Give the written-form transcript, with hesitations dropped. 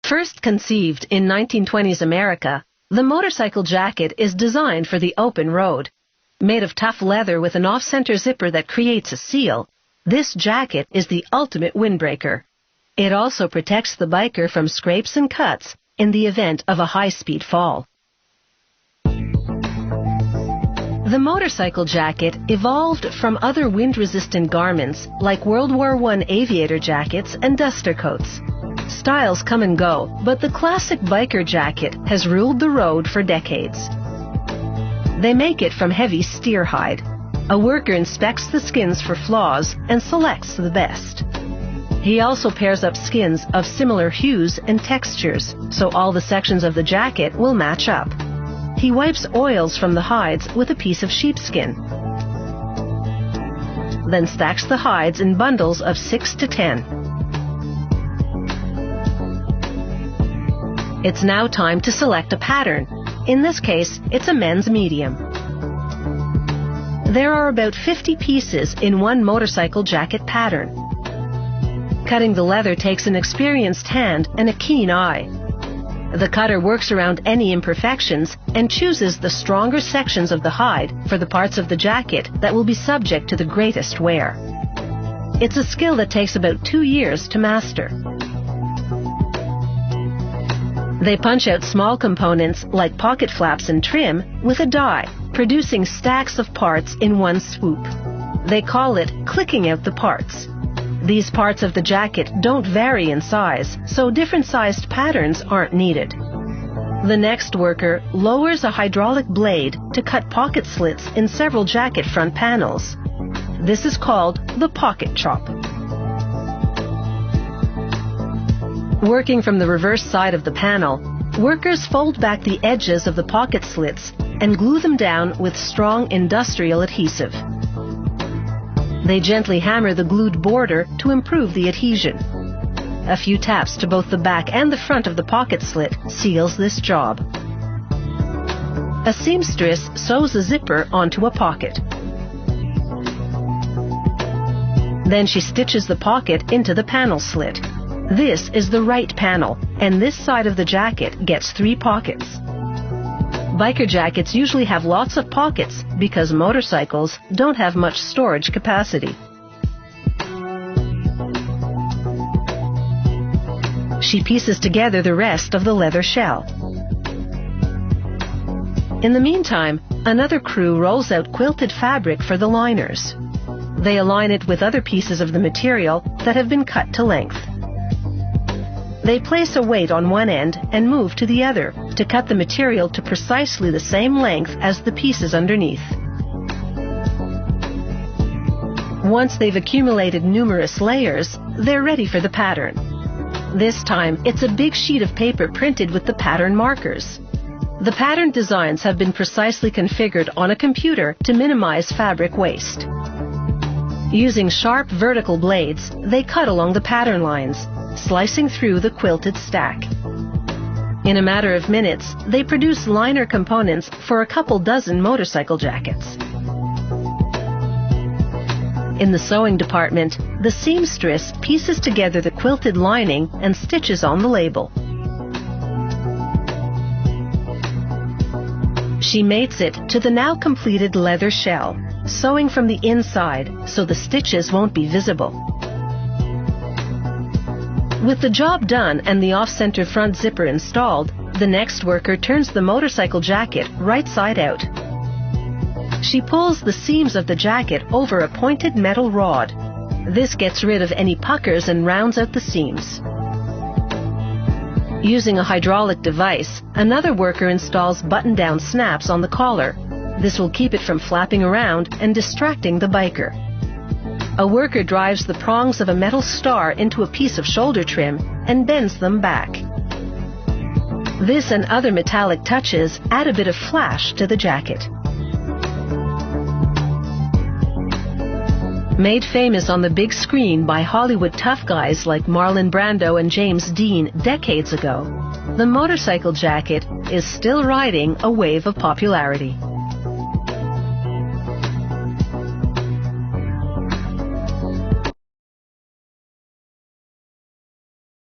First conceived in 1920s America, the motorcycle jacket is designed for the open road. Made of tough leather with an off-center zipper that creates a seal, this jacket is the ultimate windbreaker. It also protects the biker from scrapes and cuts in the event of a high-speed fall. The motorcycle jacket evolved from other wind-resistant garments like World War I aviator jackets and duster coats. Styles come and go, but the classic biker jacket has ruled the road for decades. They make it from heavy steer hide. A worker inspects the skins for flaws and selects the best. He also pairs up skins of similar hues and textures, so all the sections of the jacket will match up. He wipes oils from the hides with a piece of sheepskin, then stacks the hides in bundles of 6 to 10. It's now time to select a pattern. In this case, it's a men's medium. There are about 50 pieces in one motorcycle jacket pattern. Cutting the leather takes an experienced hand and a keen eye. The cutter works around any imperfections and chooses the stronger sections of the hide for the parts of the jacket that will be subject to the greatest wear. It's a skill that takes about 2 years to master. They punch out small components like pocket flaps and trim with a die, producing stacks of parts in one swoop. They call it clicking out the parts. These parts of the jacket don't vary in size, so different sized patterns aren't needed. The next worker lowers a hydraulic blade to cut pocket slits in several jacket front panels. This is called the pocket chop. Working from the reverse side of the panel, workers fold back the edges of the pocket slits and glue them down with strong industrial adhesive. They gently hammer the glued border to improve the adhesion. A few taps to both the back and the front of the pocket slit seals this job. A seamstress sews a zipper onto a pocket. Then she stitches the pocket into the panel slit. This is the right panel, and this side of the jacket gets 3 pockets. Biker jackets usually have lots of pockets because motorcycles don't have much storage capacity. She pieces together the rest of the leather shell. In the meantime, another crew rolls out quilted fabric for the liners. They align it with other pieces of the material that have been cut to length. They place a weight on one end and move to the other to cut the material to precisely the same length as the pieces underneath. Once they've accumulated numerous layers, they're ready for the pattern. This time, it's a big sheet of paper printed with the pattern markers. The pattern designs have been precisely configured on a computer to minimize fabric waste. Using sharp vertical blades, they cut along the pattern lines, slicing through the quilted stack. In a matter of minutes, they produce liner components for a couple dozen motorcycle jackets. In the sewing department, the seamstress pieces together the quilted lining and stitches on the label. She mates it to the now completed leather shell, sewing from the inside so the stitches won't be visible. With the job done and the off-center front zipper installed, the next worker turns the motorcycle jacket right side out. She pulls the seams of the jacket over a pointed metal rod. This gets rid of any puckers and rounds out the seams. Using a hydraulic device, another worker installs button-down snaps on the collar. This will keep it from flapping around and distracting the biker. A worker drives the prongs of a metal star into a piece of shoulder trim and bends them back. This and other metallic touches add a bit of flash to the jacket. Made famous on the big screen by Hollywood tough guys like Marlon Brando and James Dean decades ago, the motorcycle jacket is still riding a wave of popularity.